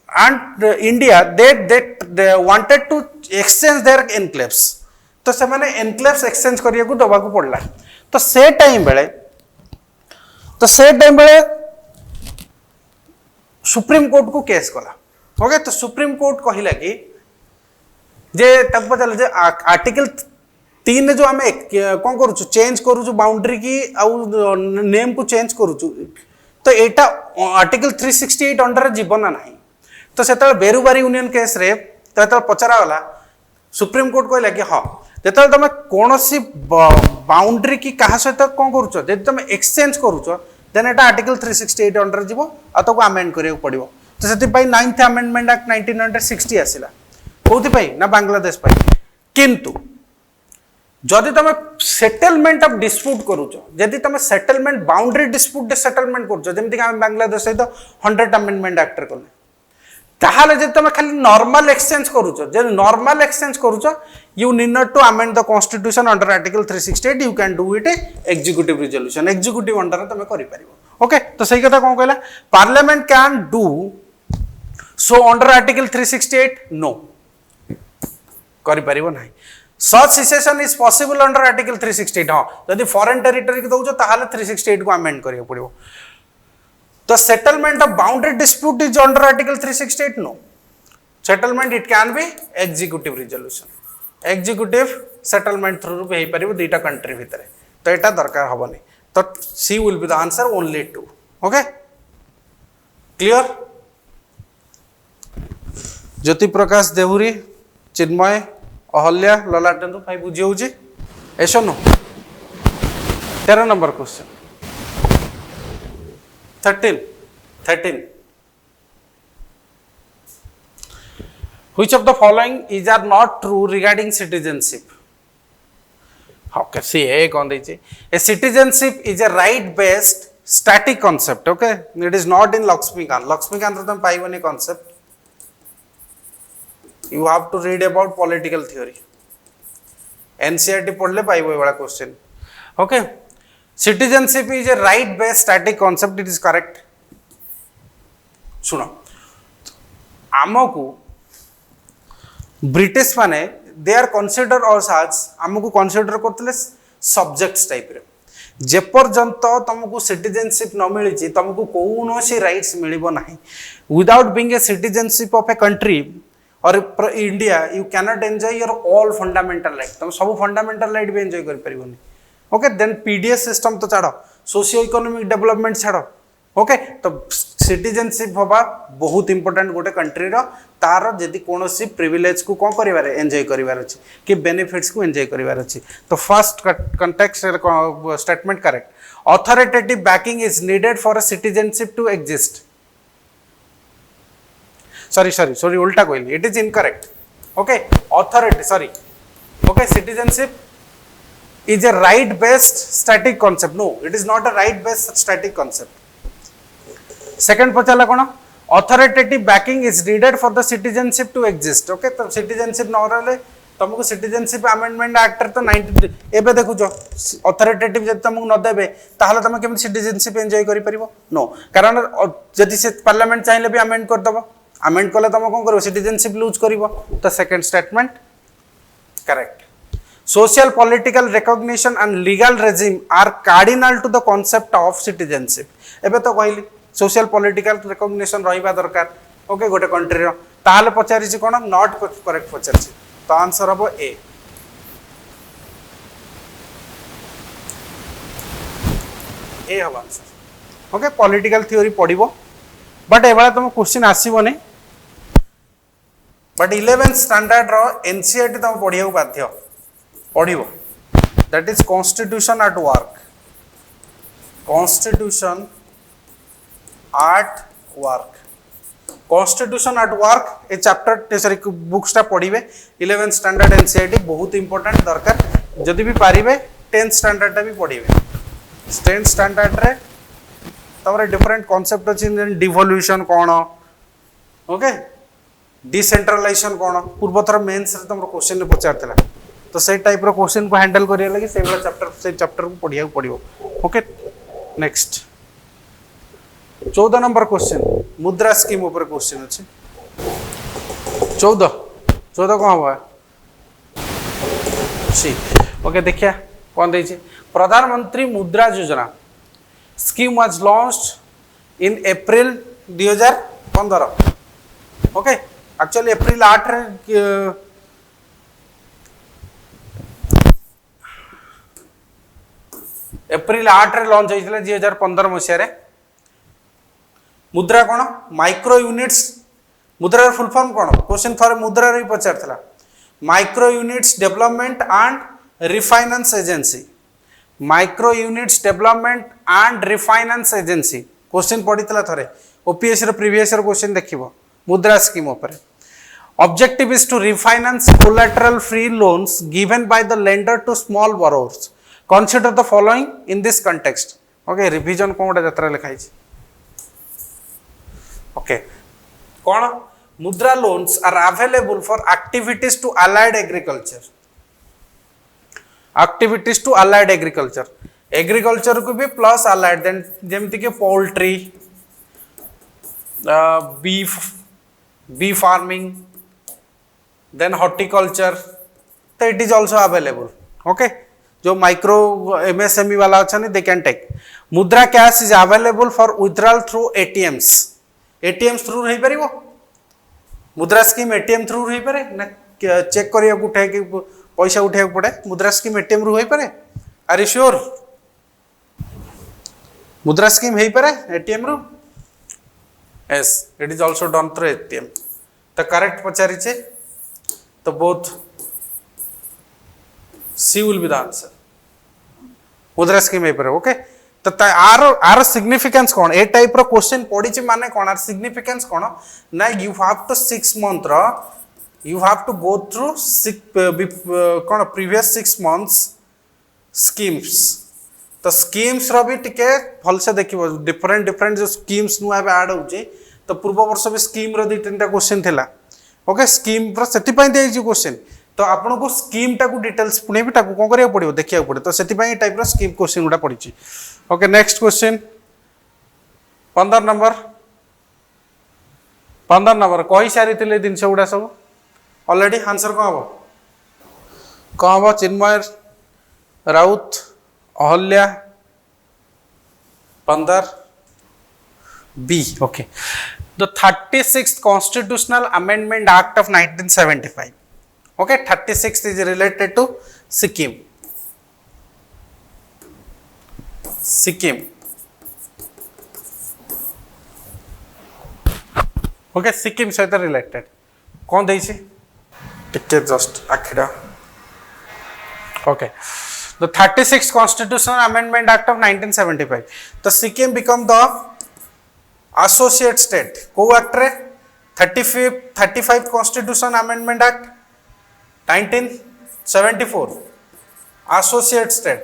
and India they wanted to exchange their enclaves तो से माने एनक्लेव्स एक्सचेंज करिया को दबा को पड़ला. तो से टाइम बेले सुप्रीम कोर्ट को केस कला. ओके तो सुप्रीम कोर्ट कहिला कि जे तक पचल जे आर्टिकल 3 जो आमे कोन करू चेंज करू बाउंड्री की आउ नेम को चेंज करू तो एटा आर्टिकल 368 अंडर जीवन नाही. तो सेतल बेरुबारी यूनियन केस रे तो पचरा वाला सुप्रीम कोर्ट कहला कि हां जेतल तमे कोनोसी बाउंड्री की कहा सहित कोन करू जे तमे एक्सचेंज करू देन एटा आर्टिकल 368 अंडर जीवो आ तो अमेंड करियो पड़िबो. तो सेति पई 9th अमेंडमेंट एक्ट 1960 आसिला कोथि पई ना बांग्लादेश पई. किंतु जदि तमे सेटलमेंट ऑफ डिस्प्यूट करूछ जदि तमे सेटलमेंट बाउंड्री डिस्प्यूट सेटलमेंट करूछ जेमति कि हम बांग्लादेश सहित 100th अमेंडमेंट एक्ट रे करले ताहाले जे तमे खाली नॉर्मल एक्सचेंज करूछ जे नॉर्मल एक्सचेंज करूछ you need not to amend the constitution under article 368 you can do it executive resolution executive under तमे करि परिबो. ओके तो सही कथा कोन कहला parliament can do so under article 368 no करि परिबो नाही. Such secession is possible under article 368 हां यदि फॉरेन टेरिटरी के दउछ ताहाले 368 को अमेंड करियो पड़िबो. तो settlement of boundary dispute is under article 368 no. Settlement it can be executive resolution executive settlement through भी परिबो दुईटा कंट्री भितरे. तो एटा दरकार हबनी. तो C will be the answer only 2. Okay clear Jyoti Prakash Dehuri Chinmay Ahalya Lalatendu भाई बुझी होउची ऐसा no 13 number question 13 which of the following is are not true regarding citizenship okay see a kon dechi a citizenship is a right based static concept okay it is not in Lakshmikant ro tum paiboni concept you have to read about political theory NCERT पढ़ले पाइबो ए वाला question okay citizenship is a right based static concept it is correct सुनो आमको ब्रिटिश माने दे आर कन्सिडर अस आज आमको कन्सिडर करते सब्जेक्ट्स टाइप रे जेपर्यंत तुमको सिटीजनशिप न मिली तुमको कौन सी राइट्स मिलिबो नाही without being a citizenship of a country और India you cannot enjoy your all fundamental right तुम सब फंडामेंटल राइट भी एंजॉय कर परिबोनी ओके देन पीडीएस सिस्टम तो छाड़ सोशियो इकोनॉमिक डेवलपमेंट छाड़ ओके तो सिटीजनशिप हवा बहुत इंपोर्टेंट गोटे कंट्री रो तार जदि कोनोसी प्रिविलेज को कोन करिवार एंजॉय करिवार अछि कि बेनिफिट्स को एंजॉय करिवार अछि तो first context statement correct authoritative backing is needed for a citizenship to exist sorry उल्टा कहली it is incorrect okay authority sorry okay citizenship is a right based static concept no it is not a right based static concept second पचाला कोन authoritative backing is needed for the citizenship to exist okay तो citizenship न रहले तुमको सिटीजनशिप अमेंडमेंट एक्ट तो 90 एबे देखु जो अथॉरिटेटिव जब तुमको न देबे ताहले तुम केम सिटीजनशिप एंजॉय करि परिबो नो कारण जदि से पार्लियामेंट चाहिले भी अमेंड कर दबो अमेंड कले तुम कोन करबो सिटीजनशिप लूज करिवो तो second statement correct social political recognition and legal regime are cardinal to the concept of citizenship एबे तो कहली social political recognition रहिबा दरकार ओके गोटे कंट्री रो ताहले पचारि छि कोन नॉट करेक्ट पचारि छि तो आंसर हबो ए हबो आंसर ओके पॉलिटिकल थ्योरी पढिबो बट एबा तुम क्वेश्चन आसीबो नै but 11th standard row NCERT तुम पढिया बाध्य पढ़िबो that is constitution at work constitution at work a chapter sorry बुक्सटा पढ़िबे 11th स्टैंडर्ड एनसीईआरटी बहुत इंपोर्टेंट दरकार जदि भी पारिबे 10th स्टैंडर्ड भी पढ़िबे 10th स्टैंडर्ड रे तमरे डिफरेंट कांसेप्ट अछि डिवोल्यूशन कोन ओके डिसेंट्रलाइजेशन कोन पूर्वथर मेंस रे तमरो क्वेश्चन ने पचारतला तो से टाइप रो क्वेश्चन को हैंडल करिया लगी से वाला चैप्टर को पढ़िया पड़ियो ओके नेक्स्ट 14 नंबर क्वेश्चन मुद्रा स्कीम ऊपर क्वेश्चन अछि 14 कोन हुआ सी ओके देखिया कोन दै छी Pradhanmantri Mudra Yojana scheme was launched in April 2015 okay actually April 8 रे एप्रिल 8 रे लॉन्च होइतले 2015 मसिया रे मुद्रा कोन micro units Mudra full form कोन क्वेश्चन फॉर मुद्रा रे पचारथला micro units development and refinance agency micro units development and refinance agency question पडितला थरे ओपीएससी रे previous year question देखिबो Mudra scheme ऊपर objective is to refinance collateral free loans given by the lender to small borrowers Consider the following in this context. Okay, revision कोन जत्रा लिखाई छी. Okay, कोन मुद्रा loans are available for activities to allied agriculture. Activities to allied agriculture. Agriculture को भी plus allied then जेमति के poultry, bee farming, then horticulture. So it is also available. Okay. जो माइक्रो एमएसएमई वाला अच्छा दे कैन टेक मुद्रा cash is available for withdrawal through ATMs through रही परिबो मुद्रा स्कीम एटीएम थ्रू रही पारे ना चेक करिया उठा के पैसा उठा पड़े मुद्रा स्कीम एटीएम रु होई पारे आर यू श्योर मुद्रा स्कीम हेई पारे एटीएम रु Yes, it is also done through ATM. The correct pachariche, the both C will be the answer. Mudra scheme paper, okay? तो आर सिग्निफिकेंस कौन ए टाइप रो क्वेश्चन पड़ी माने कौन आर सिग्निफिकेंस कौन ना यू हैव टू 6 मंथ रो you have to go through कौन प्रीवियस 6 मंथ्स स्कीम्स तो स्कीम्स रो भी टिके भल से देखिबो डिफरेंट डिफरेंट जो स्कीम्स नु आबे ऐड होजे तो पूर्व वर्ष भी स्कीम रो 2-3टा क्वेश्चन थिला ओके स्कीम रो सेति पई दे जी क्वेश्चन तो आपन को स्कीम टा को डिटेल्स पुणे भी टाको कोन करिया पड़िबो देखिया पड़े तो सेति पई टाइप रो स्कीम क्वेश्चन गुडा पड़ी छी ओके नेक्स्ट क्वेश्चन 15 नंबर कहि सारी थिले दिन से गुडा सब ऑलरेडी आंसर को हबो चिन्मय राउत अहल्या 15 बी ओके द 36th Constitutional Amendment Act of 1975 okay 36th is related to Sikkim okay Sikkim सहित रिलेटेड कौन देइछि टिके just आखिडा okay the 36th Constitutional Amendment Act of 1975 the Sikkim become the associate state को एक्ट रे 35th Constitutional Amendment Act 1974 associate state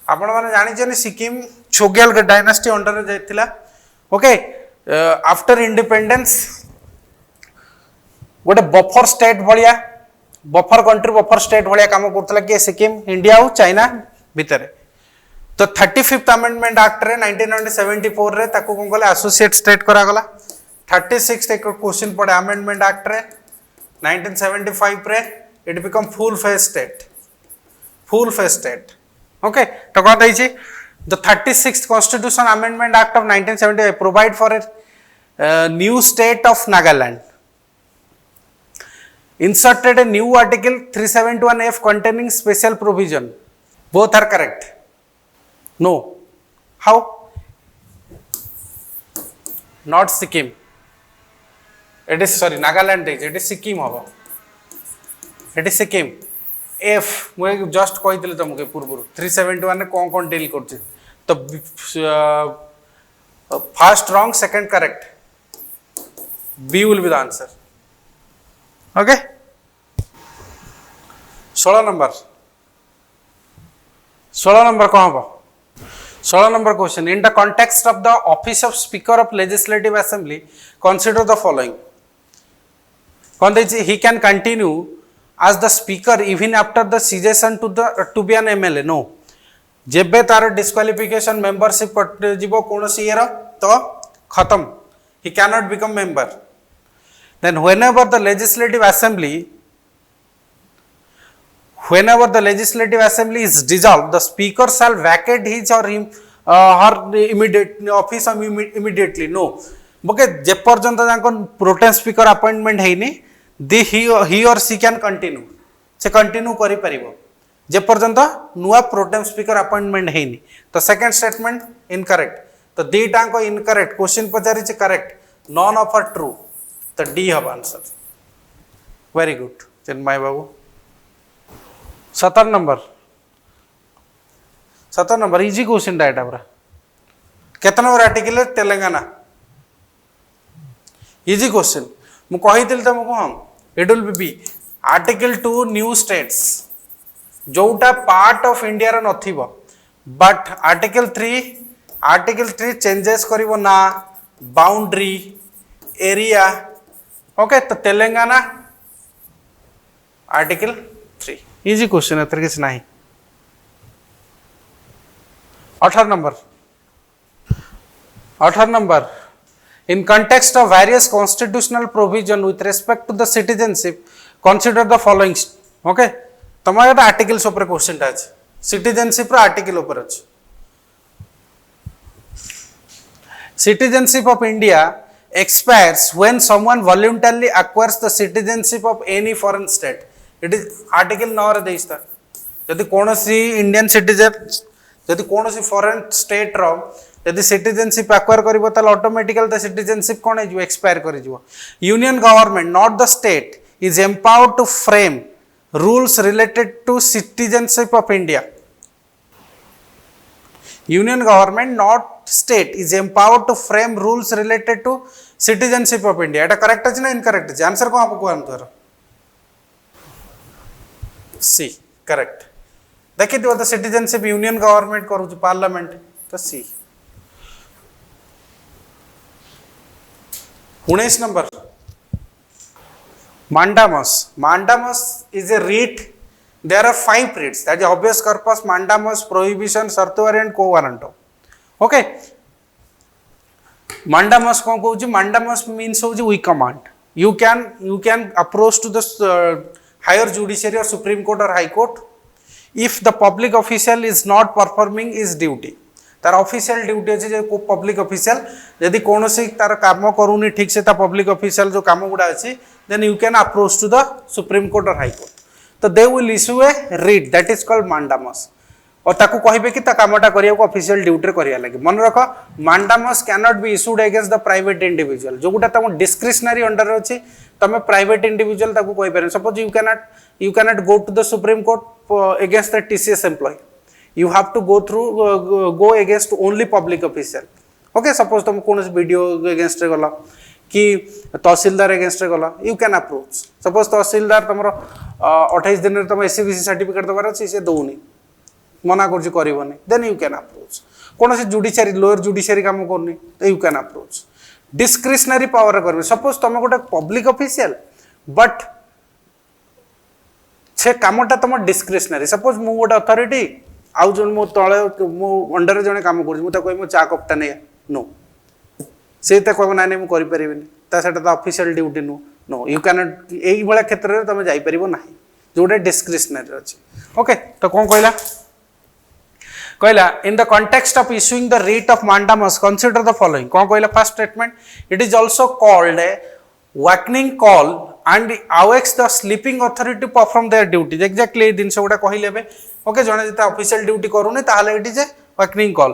आपण माने जानि जने सिक्किम छोग्याल डायनास्टी अंडर रे जाइतिला ओके आफ्टर इंडिपेंडेंस गोटे बफर स्टेट भलिया बफर कंट्री बफर स्टेट भलिया काम करतला के सिक्किम इंडिया और चाइना भीतर तो 35th अमेंडमेंट एक्ट रे 1974 रे ताको कोन गले एसोसिएट स्टेट करा गला 36th एक क्वेश्चन पड़े अमेंडमेंट एक्ट रे 1975 रे it become full phase state okay तो कौन दैछि the 36th Constitutional Amendment Act of 1975 provide for a new state of Nagaland inserted a new article 371F containing special provision both are correct no how not Sikkim it is sorry Nagaland it is Sikkim hobo it is Sikkim F मुझे जस्ट कही दिले तुमके पूर्व 371 ने कौन डील करछि तो first wrong second correct B will be the answer okay 16 number कौन हबो 16 number question in the context of the office of speaker of legislative assembly consider the following कौन दैछि he can continue as the speaker even after the cessation to be an MLA no जेबे तार डिस्क्वालिफिकेशन मेंबरशिप कट जीवो कोनोसी ईयर तो खत्म he cannot become member then whenever the legislative assembly is dissolved the speaker shall vacate his or him her immediate office immediately no बके जे पर्यंत जाको प्रोटेम स्पीकर अपॉइंटमेंट हेनी he or she can continue से कंटिन्यू करि परिबो जे पर्यंत नुआ प्रोटेम स्पीकर अपॉइंटमेंट हेनी तो सेकंड स्टेटमेंट इनकरेक्ट तो दीटा को इनकरेक्ट क्वेश्चन पचारि छै correct none of are true तो डी हब आंसर वेरी गुड चिन्मय बाबू 17 नंबर इजी क्वेश्चन डाटा पूरा केतना number article Telangana easy question मु कहि दिल तुमको हम it will be article 2 new states जोटा पार्ट ऑफ इंडिया रे नथिबो बट आर्टिकल 3 चेंजेस करिवो ना बाउंड्री एरिया ओके तो तेलंगाना आर्टिकल 3 इजी क्वेश्चन है किछ नाही 18 number in context of various constitutional provision with respect to the citizenship consider the following okay तमाय आर्टिकल्स ऊपर क्वेश्चन टा अछि सिटीजनशिप रो आर्टिकल ऊपर अछि citizenship of India expires when someone voluntarily acquires the citizenship of any foreign state it is article 9 रे देइस्ता यदि कोनोसी इंडियन सिटीजन यदि कोनोसी फॉरेन स्टेट रो यदि सिटीजनशिप एक्वायर करिवो ताल ऑटोमेटिकल द सिटीजनशिप कोन हो एक्सपायर करि जिवो union government not the state is empowered to frame rules related to citizenship of India union government not state is empowered to frame rules related to citizenship of India एटा करेक्ट अछि ना इनकरेक्ट अछि आंसर को आप को आंसर सी करेक्ट देखि दियो द सिटीजनशिप यूनियन गवर्नमेंट करू पार्लियामेंट तो सी 19 number mandamus mandamus is a writ there are 5 writs that is habeas corpus mandamus prohibition certiorari and quo warranto okay mandamus kon कहू mandamus means होजी we command you can approach to the higher judiciary or supreme court or high court if the public official is not performing his duty तार ऑफिशियल ड्यूटी अच्छे जो पब्लिक ऑफिशियल यदि कौन सी तार काम करूनी ठीक से पब्लिक ऑफिशियल जो काम गुड़ा अच्छी then you can approach to the supreme court और हाई कोर्ट तो they will issue a writ that is called mandamus और ताकू कहिबे कि ता कामटा करिया को ऑफिशियल ड्यूटी करिया लागे मन रख मांडामस can not be issued against the private individual जो गुटा तम डिस्क्रिशनरी अंडर अछि तमे प्राइवेट इंडिविजुअल ताकू कहि पारे suppose you can not go to the supreme court against the TCS employ you have to go against only public official okay suppose तुम कौन वीडियो अगेंस्ट रे गला कि तहसीलदार अगेंस्ट रे गला you can approach suppose तहसीलदार तुमरो 28 दिन रे तुम एससीबीसी सर्टिफिकेट दबार अछि से दोउनी मना करछि करबोनी then you can approach कौन से जुडिशियरी लोअर जुडिशियरी काम करनी तो you can approach discretionary power करबे suppose तुम गोटे पब्लिक ऑफिशियल बट से कामटा तुम डिस्क्रिशनरी suppose मु गोटे अथॉरिटी आउ जन मो तळे मो अंडर जने काम करछि मु त कोइ मो चा कप्ता नै नो से त कहबो नै मु करि परिबिनी ता सेटा त official duty no you can not एई बळा क्षेत्र रे तमे जाई परिबो नाही जोडे डिस्क्रिशनरी अछि ओके तो कोन कहला in the context of issuing the writ of mandamus consider the following कोन कहला first statement it is also called a awakening call and awakes the sleeping authority to perform their duties exactly ए दिन से गुडा कहिलेबे ओके जने जता ऑफिशियल ड्यूटी करूनी ताले it is a awakening call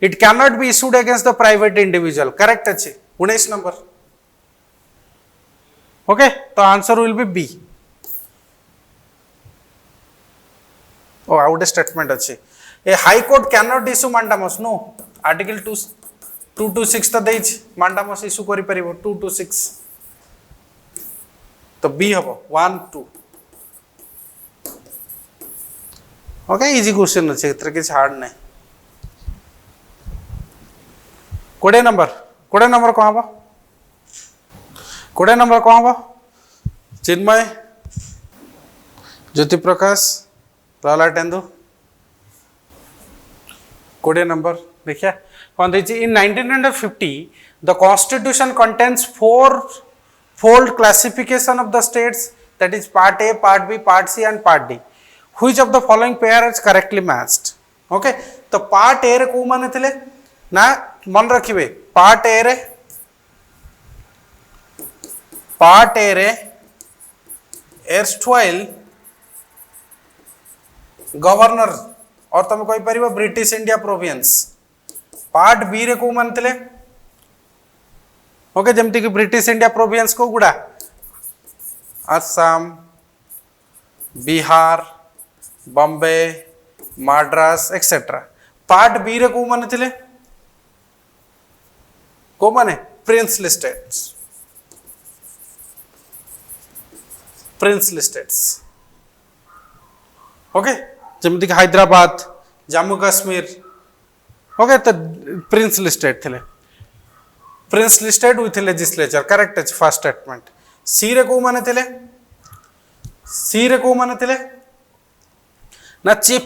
it can not be issued against the private individual correct अछि 19 नंबर ओके तो आंसर विल बी बी ओ आउट स्टेटमेंट अछि A high court can not issue mandamus no article 226 त देछ mandamus इश्यू करि परिबो 226 तो बी हम 1 2 ओके इजी क्वेश्चन अच्छे इतर के हार्ड नहीं 20 नंबर कौन हम 20 नंबर कौन हम चिन्मय ज्योति प्रकाश प्रहलाद टेंदु 20 नंबर देखिए कौन देखिए इन 1950 the constitution contains 4 fold classification of the states that is part A, part B, part C and part D. Which of the following pair is correctly matched? Okay, तो part A रे को माने थिले ना मन रखिबे part A रे erstwhile गवर्नर और तुम कहि परिबो British India province part B रे को माने थिले ओके जमती कि ब्रिटिश इंडिया प्रोविंस को गुड़ा Assam Bihar Bombay Madras etcetera part B रे को माने थिले को माने प्रिंसली स्टेट्स ओके जमती कि हैदराबाद जम्मू कश्मीर ओके तो प्रिंसली स्टेट थिले princely state with legislature correct अछि फर्स्ट स्टेटमेंट सी रे को माने थिले ना चीफ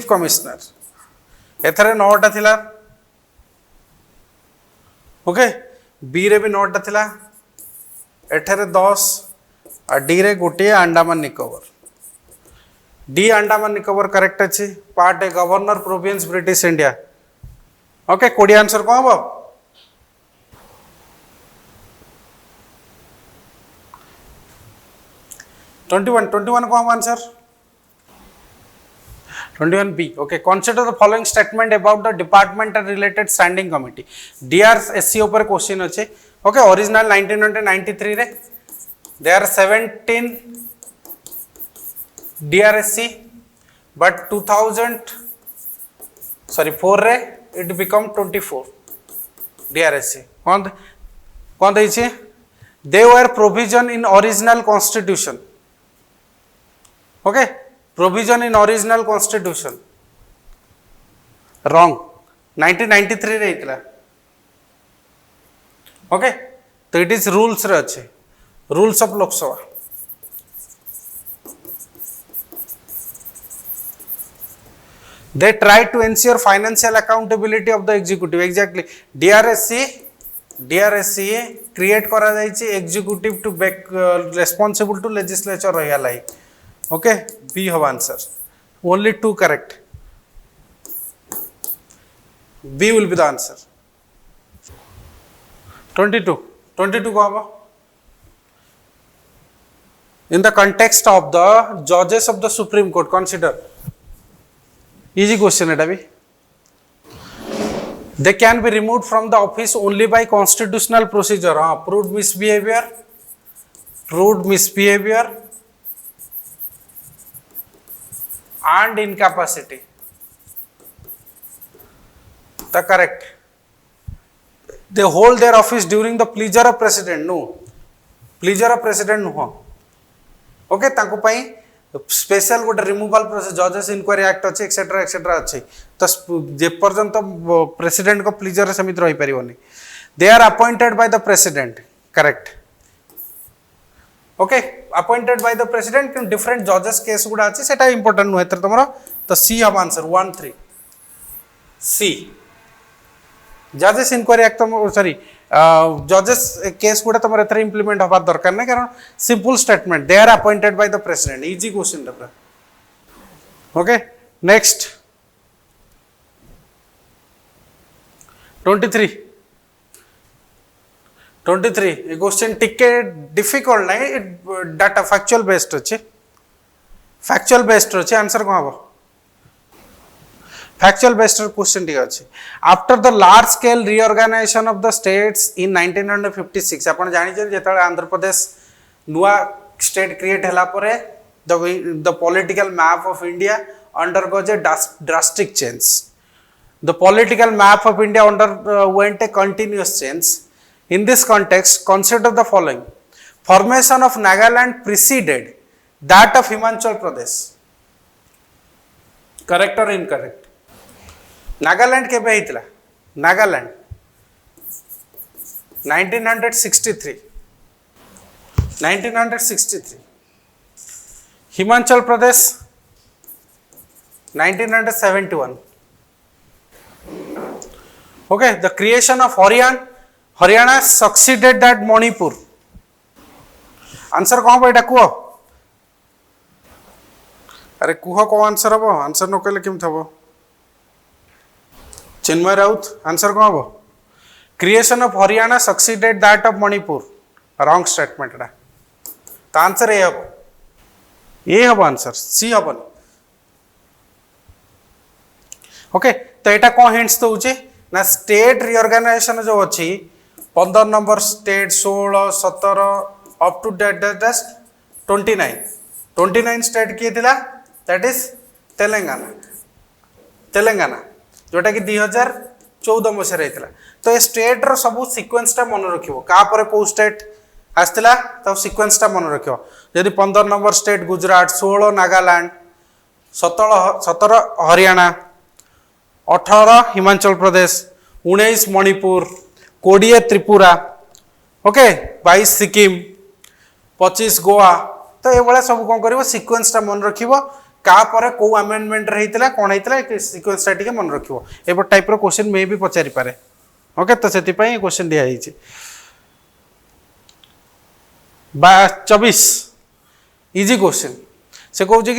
कमिश्नर एथरे 9टा थिला ओके बी रे भी 9टा थिला एथरे 10 और डी रे गोटे अंडमान निकोबर डी अंडमान निकोबर करेक्ट अछि part a governor province British India okay कोडी आंसर को हम 21 को हम answer 21B. Okay, consider the following statement about the department and related standing committee. DRSC ऊपर question अच्छे. Okay, original 1993 रे there are 17 DRSC, but 4 रे it become 24 DRSC. कौन देइछे? They were provision in original constitution. Okay, provision in original constitution. Wrong. 1993 रे इतला. Okay, तो it is rules रे अच्छे. Rules of Lok Sabha. They try to ensure financial accountability of the executive. Exactly. DRSC create करा जाइए executive to back responsible to legislature रही लाई. Okay, B have answer. Only 2 correct. B will be the answer. 22 को हवा. In the context of the judges of the Supreme Court, consider. Easy question है भी. They can be removed from the office only by constitutional procedure. हाँ, proved misbehavior and incapacity. The correct. They hold their office during the pleasure of president. No, pleasure of president no. Okay, तांको पाई स्पेशल गोटे रिमूवल प्रोसेस जजेस इंक्वायरी एक्ट अच्छे एक्सेट्रा एक्सेट्रा अच्छे तो जे पर्यंत प्रेसिडेंट को प्लीजर समित रही परिवनी. They are appointed by the president. Correct. Okay, appointed by the president कि डिफरेंट जजेस केस गुडा अच्छे सेटा इंपोर्टेंट नुहे तर तमरो तो सी हम आंसर 1 3 सी. जजेस इंक्वायरी एक्ट सॉरी जजेस केस गुडा तुम एथरे इंप्लीमेंट हबार दरकार ना कारण simple statement they are appointed by the president. Easy question टा. ओके, नेक्स्ट 23 ए क्वेश्चन टिके डिफिकल्ट नाही डाटा फैक्चुअल बेस्ड अछि. आंसर को हबो factual based question ठीक अच्छे. After the large scale reorganisation of the states in 1956 आपण जानि जे जेतले आंध्र प्रदेश नुआ स्टेट क्रिएट हला परे the political map of India undergoes A drastic change. The political map of India underwent a continuous change. In this context, consider the following. Formation of Nagaland preceded that of Himachal Pradesh. Correct or incorrect? Nagaland के होता Nagaland 1963 Himachal Pradesh 1971. Okay, the creation of Haryana succeeded that Manipur. Answer कौन बेटा कुह. अरे कुह कौन आंसर हम. आंसर न कहले केम थबो. चिन्मय राउत. आंसर कौन हम. Creation of Haryana succeeded that of Manipur. Wrong statement टा. तो आंसर ए हम आंसर सी हम. ओके, तो यहाँ कौन हिंट्स दौचे ना स्टेट रिऑर्गेनाइजेशन जो अच्छी 15 number state 16 17 up to date 29 state किए थिला दैट इज तेलंगाना जोटा कि 2014 मसीह रही. तो ये स्टेट रो सब सीक्वेंस टा मन रखिबो का पर को स्टेट आसला तो सीक्वेंस टा मन रखिबो. यदि 15 number state Gujarat, 16 Nagaland, 17 Haryana, 18 Himachal Pradesh, 19 Manipur, 20 Tripura, okay 22 Sikkim, 25 Goa. तो ये भाया सब कौन कर सीक्वेंस टा मन रखिबो का पर को अमेंडमेंट रही कौन होता सीक्वेंस टा टिके मन रखिबो. ए टाइप रो क्वेश्चन मे भी पचारि पारे. ओके, तो से क्वेश्चन दिया जाइए. 24 इजी क्वेश्चन से कहूँ कि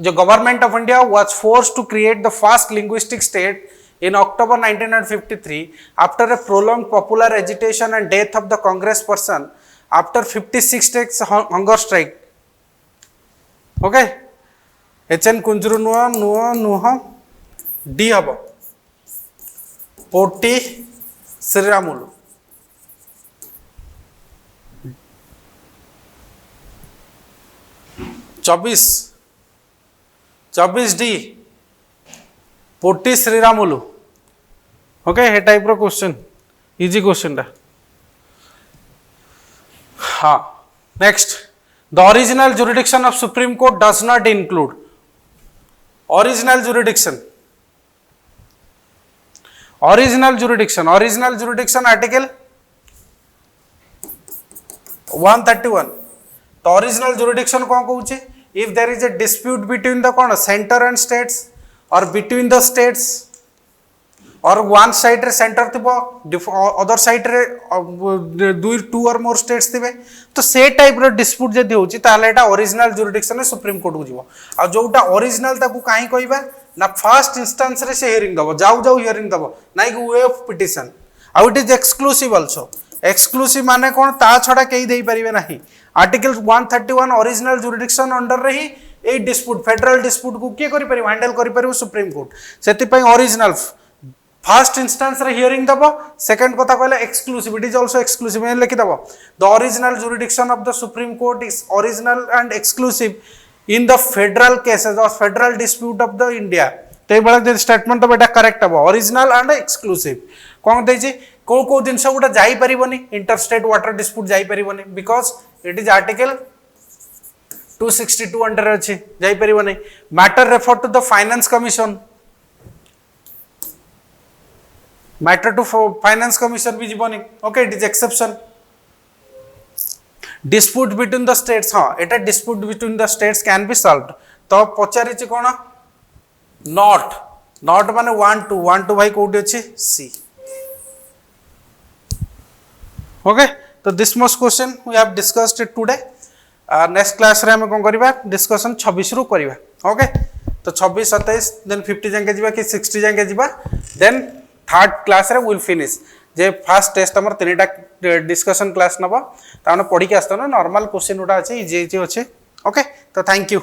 जो government of India was forced to create the first linguistic state in October 1953 after a prolonged popular agitation and death of the congressperson after 56 days hunger strike. Okay, HN Kunzru नुह नुह नुह डी हम पोटी श्रीरामुलु 24 डी पोटी श्रीरामुलु ओके हे टाइप रो क्वेश्चन इजी क्वेश्चन टा हाँ next the original jurisdiction of supreme court does not include original jurisdiction article 131 तो ओरिजिनल जुरिडिक्शन कौन कहूँ if there is a dispute between the कौन सेंटर एंड स्टेट्स और बिटवीन द स्टेट्स और वन साइड रे सेंटर थिबो अदर साइड रे टू और मोर स्टेट्स थिबे तो से टाइप रो डिस्प्यूट जदी होची ताले एटा ओरिजिनल जुरिडिक्शन रे सुप्रीम कोर्ट को जीवो आ जोटा ओरिजिनल ताकू काई कहबा ना फर्स्ट इंस्टेंस रे से हियरिंग दबो जाऊ हियरिंग दबो नाइ कि वे ऑफ पिटिशन आ it is exclusive also exclusive माने कोन ता छडा केही देई परिबे नाही आर्टिकल 131 ओरिजिनल जुरिडिक्शन अंडर रे ही ए डिस्प्यूट फेडरल डिस्प्यूट को के करि परिबो हैंडल करि परिबो सुप्रीम कोर्ट सेति पई ओरिजिनल फर्स्ट इंस्टेंस रे हियरिंग दबो सेकंड कथा कहले exclusive it is also exclusive में लिखि दबो the original jurisdiction of the supreme court is original and exclusive in the federal cases और federal dispute of the India ते बेला जे स्टेटमेंट तो बेटा करेक्ट हबो ओरिजिनल एंड एक्सक्लूसिव कोन देछि को दिन सब गुटा जाई परिबोनी इंटरस्टेट वाटर डिस्प्यूट जाई परिबोनी because it is article 262 under अछि जाई परिबोनी matter refer to the finance commission matter to finance commission भी जीवनी okay it is exception dispute between the states हाँ एटा dispute between the states can be solved तो पचारि छि कोन नॉट माने 1 2 भाई कोठी अछि सी ओके तो this most question we have discussed it today next class रे हम कोन करबा डिस्कशन 26 रु करबा ओके तो 26 27 देन 50 जाके जीवा कि 60 जाके जीवा देन थर्ड क्लास रे विल फिनिश जे फर्स्ट टेस्ट हमर तीनटा डिस्कशन क्लास नबा ताने पढी के आस्तो ना नॉर्मल क्वेश्चन उडा अछि इजी इजी अछि ओके तो थैंक यू।